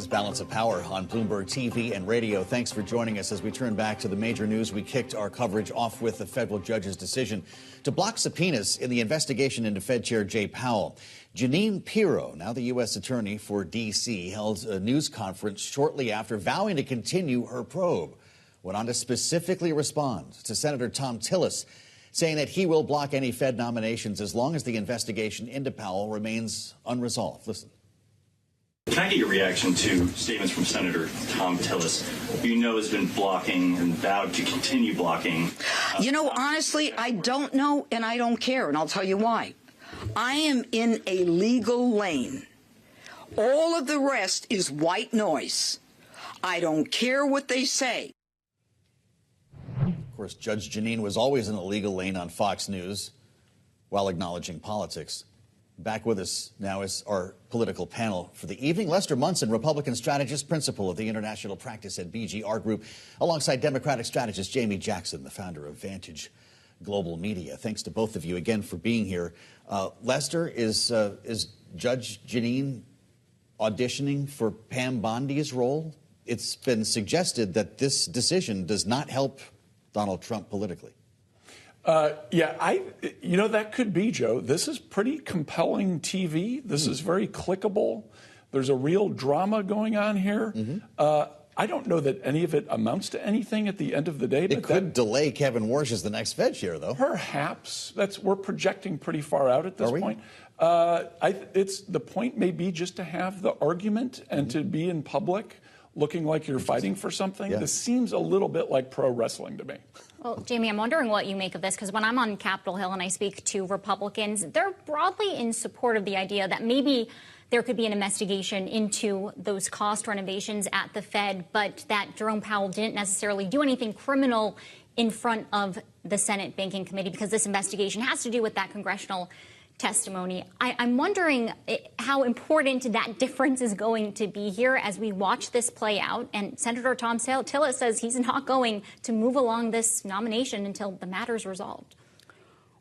is Balance of Power on Bloomberg TV and radio. Thanks for joining us as we turn back to the major news. We kicked our coverage off with the federal judge's decision to block subpoenas in the investigation into Fed Chair Jay Powell. Jeanine Pirro, now the U.S. Attorney for D.C., held a news conference shortly after vowing to continue her probe. Went on to specifically respond to Senator Thom Tillis, saying that he will block any Fed nominations as long as the investigation into Powell remains unresolved. Listen. Can I get your reaction to statements from Senator Thom Tillis, who you know has been blocking and vowed to continue blocking? Honestly, I don't know and I don't care, and I'll tell you why. I am in a legal lane. All of the rest is white noise. I don't care what they say. Of course, Judge Jeanine was always in a legal lane on Fox News while acknowledging politics. Back with us now is our political panel for the evening. Lester Munson, Republican strategist, principal of the international practice at BGR Group, alongside Democratic strategist Jamie Jackson, the founder of Vantage Global Media. Thanks to both of you again for being here. Lester, is Judge Jeanine auditioning for Pam Bondi's role? It's been suggested that this decision does not help Donald Trump politically. That could be, Joe. This is pretty compelling TV. This is very clickable. There's a real drama going on here. I don't know that any of it amounts to anything at the end of the day. It could delay Kevin Warsh as the next Fed chair, though. Perhaps. We're projecting pretty far out at this point. The point may be just to have the argument and to be in public looking like you're fighting for something. Yeah. This seems a little bit like pro wrestling to me. Well, Jamie, I'm wondering what you make of this, because when I'm on Capitol Hill and I speak to Republicans, they're broadly in support of the idea that maybe there could be an investigation into those cost renovations at the Fed, but that Jerome Powell didn't necessarily do anything criminal in front of the Senate Banking Committee because this investigation has to do with that congressional testimony. I'm wondering how important that difference is going to be here as we watch this play out. And Senator Thom Tillis says he's not going to move along this nomination until the matter's resolved.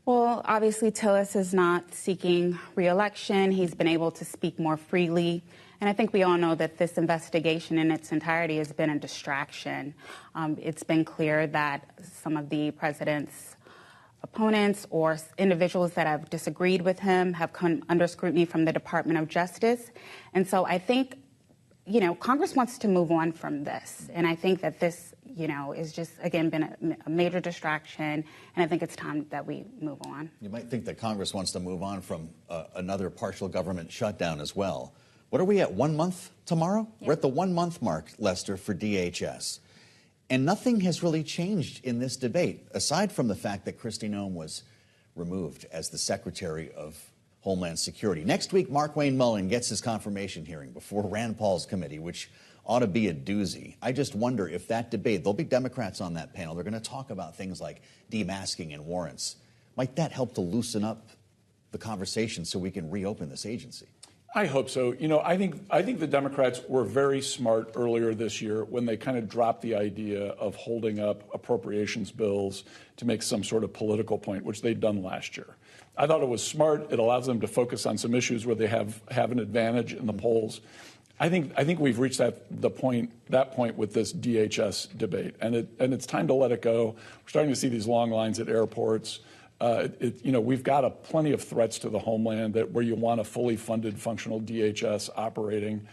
Well, obviously, Tillis is not seeking re-election. He's been able to speak more freely. And I think we all know that this investigation in its entirety has been a distraction. It's been clear that some of the president's opponents or individuals that have disagreed with him have come under scrutiny from the Department of Justice. And so I think, Congress wants to move on from this. And I think that this, is just, again, been a major distraction. And I think it's time that we move on. You might think that Congress wants to move on from another partial government shutdown as well. What are we at, 1 month tomorrow? Yeah. We're at the 1 month mark, Lester, for DHS. And nothing has really changed in this debate, aside from the fact that Kristi Noem was removed as the Secretary of Homeland Security. Next week, Mark Wayne Mullen gets his confirmation hearing before Rand Paul's committee, which ought to be a doozy. I just wonder if that debate, there'll be Democrats on that panel, they're going to talk about things like demasking and warrants. Might that help to loosen up the conversation so we can reopen this agency? I hope so. I think the Democrats were very smart earlier this year when they kind of dropped the idea of holding up appropriations bills to make some sort of political point, which they'd done last year. I thought it was smart. It allows them to focus on some issues where they have an advantage in the polls. I think we've reached that point with this DHS debate, and it's time to let it go. We're starting to see these long lines at airports. We've got plenty of threats to the homeland where you want a fully funded, functional DHS operating.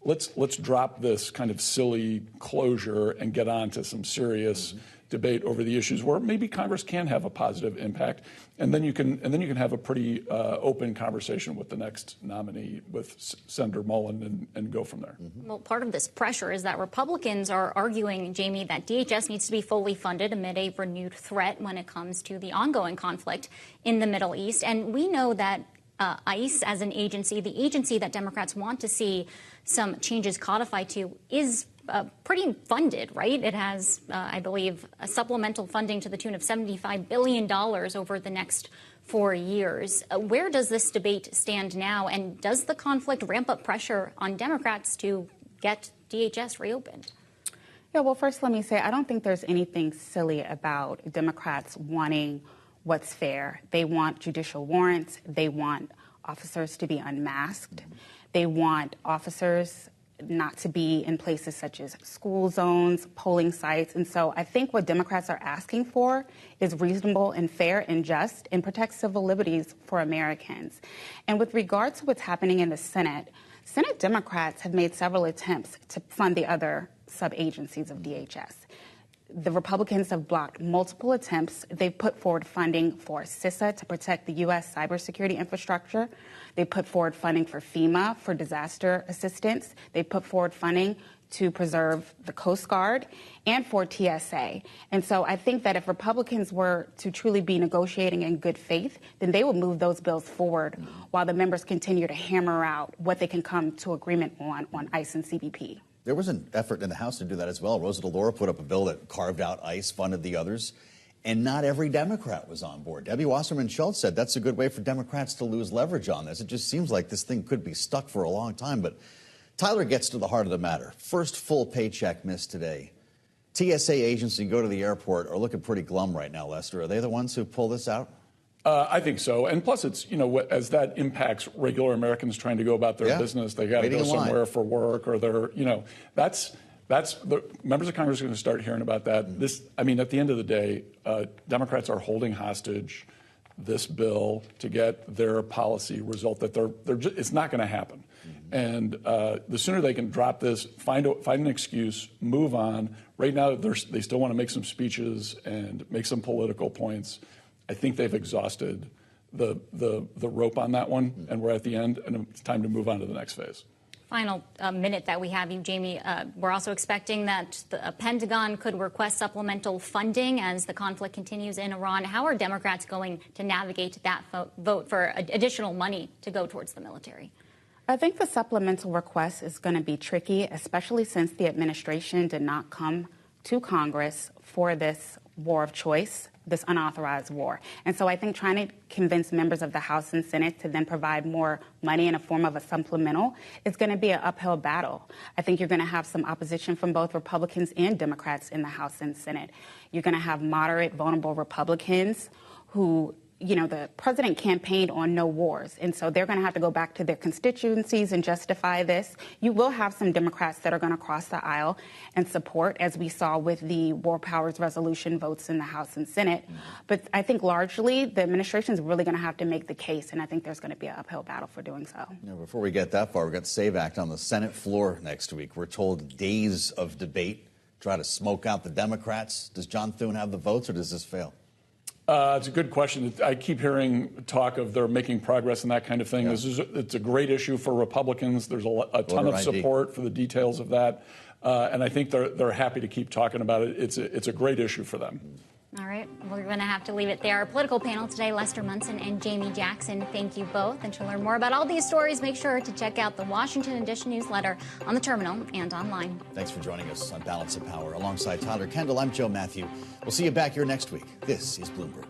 Let's drop this kind of silly closure and get on to some serious debate over the issues where maybe Congress can have a positive impact, and then you can have a pretty open conversation with the next nominee, with Senator Mullen, and go from there. Well, part of this pressure is that Republicans are arguing, Jamie, that DHS needs to be fully funded amid a renewed threat when it comes to the ongoing conflict in the Middle East. And we know that ICE as an agency, the agency that Democrats want to see some changes codified to, is pretty funded, right? It has, I believe, a supplemental funding to the tune of $75 billion over the next 4 years. Where does this debate stand now? And does the conflict ramp up pressure on Democrats to get DHS reopened? Yeah, well, first, let me say, I don't think there's anything silly about Democrats wanting what's fair. They want judicial warrants. They want officers to be unmasked. They want officers not to be in places such as school zones, polling sites. And so I think what Democrats are asking for is reasonable and fair and just and protect civil liberties for Americans. And with regard to what's happening in the Senate Democrats have made several attempts to fund the other sub-agencies of DHS. The Republicans have blocked multiple attempts. They've put forward funding for CISA to protect the U.S. cybersecurity infrastructure. They put forward funding for FEMA for disaster assistance. They put forward funding to preserve the Coast Guard and for TSA. And so I think that if Republicans were to truly be negotiating in good faith, then they would move those bills forward while the members continue to hammer out what they can come to agreement on ICE and CBP. There was an effort in the House to do that as well. Rosa DeLauro put up a bill that carved out ICE, funded the others, and not every Democrat was on board. Debbie Wasserman Schultz said that's a good way for Democrats to lose leverage on this. It just seems like this thing could be stuck for a long time. But Tyler gets to the heart of the matter. First full paycheck missed today. TSA agents who go to the airport are looking pretty glum right now, Lester. Are they the ones who pull this out? I think so. And plus, it's, as that impacts regular Americans trying to go about their business, they got to go somewhere for work or that's the members of Congress are going to start hearing about that. At the end of the day, Democrats are holding hostage this bill to get their policy result that it's not going to happen. And the sooner they can drop this, find an excuse, move on. Right now, they still want to make some speeches and make some political points. I think they've exhausted the rope on that one, and we're at the end, and it's time to move on to the next phase. Final minute that we have you, Jamie. We're also expecting that the Pentagon could request supplemental funding as the conflict continues in Iran. How are Democrats going to navigate that vote for additional money to go towards the military? I think the supplemental request is going to be tricky, especially since the administration did not come to Congress for this war of choice, this unauthorized war. And so I think trying to convince members of the House and Senate to then provide more money in a form of a supplemental is going to be an uphill battle. I think you're going to have some opposition from both Republicans and Democrats in the House and Senate. You're going to have moderate, vulnerable Republicans who the president campaigned on no wars, and so they're going to have to go back to their constituencies and justify this. You will have some Democrats that are going to cross the aisle and support, as we saw with the War Powers Resolution votes in the House and Senate. But I think largely the administration is really going to have to make the case, and I think there's going to be an uphill battle for doing so. Before we get that far, we've got the SAVE Act on the Senate floor next week. We're told days of debate, try to smoke out the Democrats. Does John Thune have the votes, or does this fail? It's a good question. I keep hearing talk of they're making progress and that kind of thing. Yeah. It's a great issue for Republicans. There's a ton of support for the details of that. And I think they're happy to keep talking about it. It's a great issue for them. All right. We're going to have to leave it there. Our political panel today, Lester Munson and Jamie Jackson. Thank you both. And to learn more about all these stories, make sure to check out the Washington Edition newsletter on the terminal and online. Thanks for joining us on Balance of Power. Alongside Tyler Kendall, I'm Joe Matthew. We'll see you back here next week. This is Bloomberg.